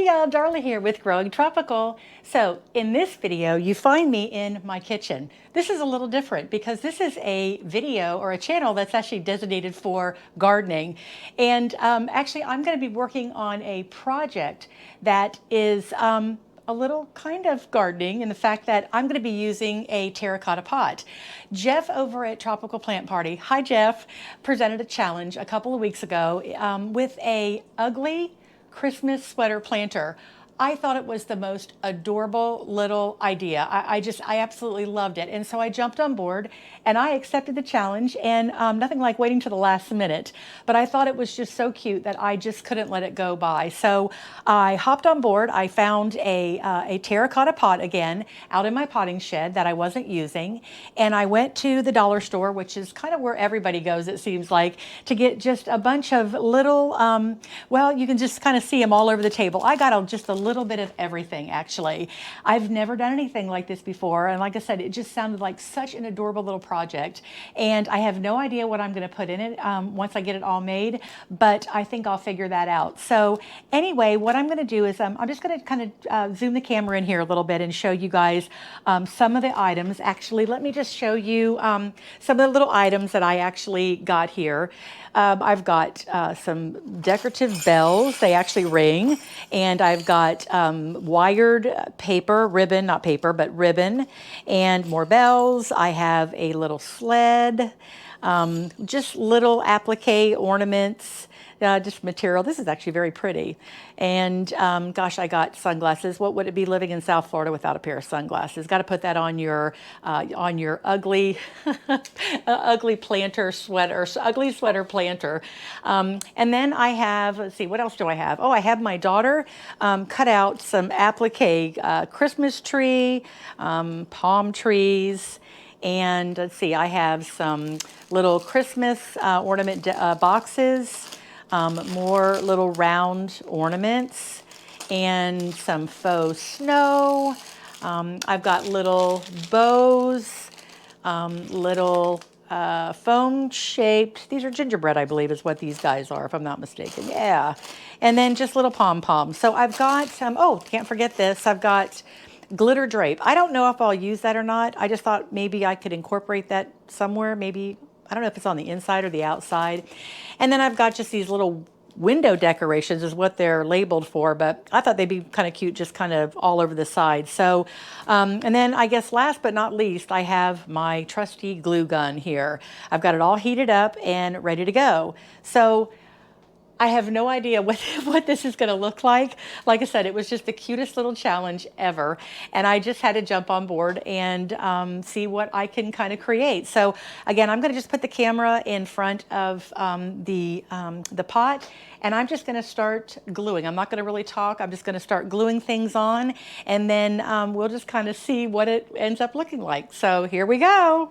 Hey y'all, Darla here with Growing Tropical. So in this video, you find me in my kitchen. This is a little different because this is a video or a channel that's actually designated for gardening. And actually, I'm going to be working on a project that is a little kind of gardening in the fact that I'm going to be using a terracotta pot. Jeff over at Tropical Plant Party, hi Jeff, presented a challenge a couple of weeks ago with a ugly Christmas sweater planter. I thought it was the most adorable little idea. I absolutely loved it. And so I jumped on board and I accepted the challenge, and nothing like waiting to the last minute. But I thought it was just so cute that I just couldn't let it go by. So I hopped on board. I found a terracotta pot again out in my potting shed that I wasn't using. And I went to the dollar store, which is kind of where everybody goes, it seems like, to get just a bunch of little, well, you can just kind of see them all over the table. I got just a little bit of everything, actually. I've never done anything like this before, and like I said, it just sounded like such an adorable little project, and I have no idea what I'm going to put in it once I get it all made, but I think I'll figure that out. So anyway, what I'm going to do is I'm just going to kind of zoom the camera in here a little bit and show you guys some of the items. Actually, let me just show you some of the little items that I actually got here. I've got some decorative bells. They actually ring. And I've got wired paper, ribbon, not paper, but ribbon, and more bells. I have a little sled, just little applique ornaments, just material. This is actually very pretty. And gosh, I got sunglasses. What would it be living in South Florida without a pair of sunglasses? Got to put that on your ugly, ugly planter sweater, ugly sweater planter. And then I have, let's see, what else do I have? Oh, I have my daughter cut out some applique Christmas tree, palm trees. And let's see, I have some little Christmas ornament boxes. More little round ornaments and some faux snow. I've got little bows, little foam shaped, these are gingerbread, I believe is what these guys are, if I'm not mistaken. Yeah. And then just little pom-poms. So I've got some, oh, can't forget this. I've got glitter drape. I don't know if I'll use that or not. I just thought maybe I could incorporate that somewhere. Maybe, I don't know if it's on the inside or the outside. And then I've got just these little window decorations is what they're labeled for, but I thought they'd be kind of cute just kind of all over the side. So, and then I guess last but not least, I have my trusty glue gun here. I've got it all heated up and ready to go. So I have no idea what this is going to look like. Like I said, it was just the cutest little challenge ever. And I just had to jump on board and see what I can kind of create. So again, I'm going to just put the camera in front of the pot, and I'm just going to start gluing. I'm not going to really talk. I'm just going to start gluing things on, and then we'll just kind of see what it ends up looking like. So here we go.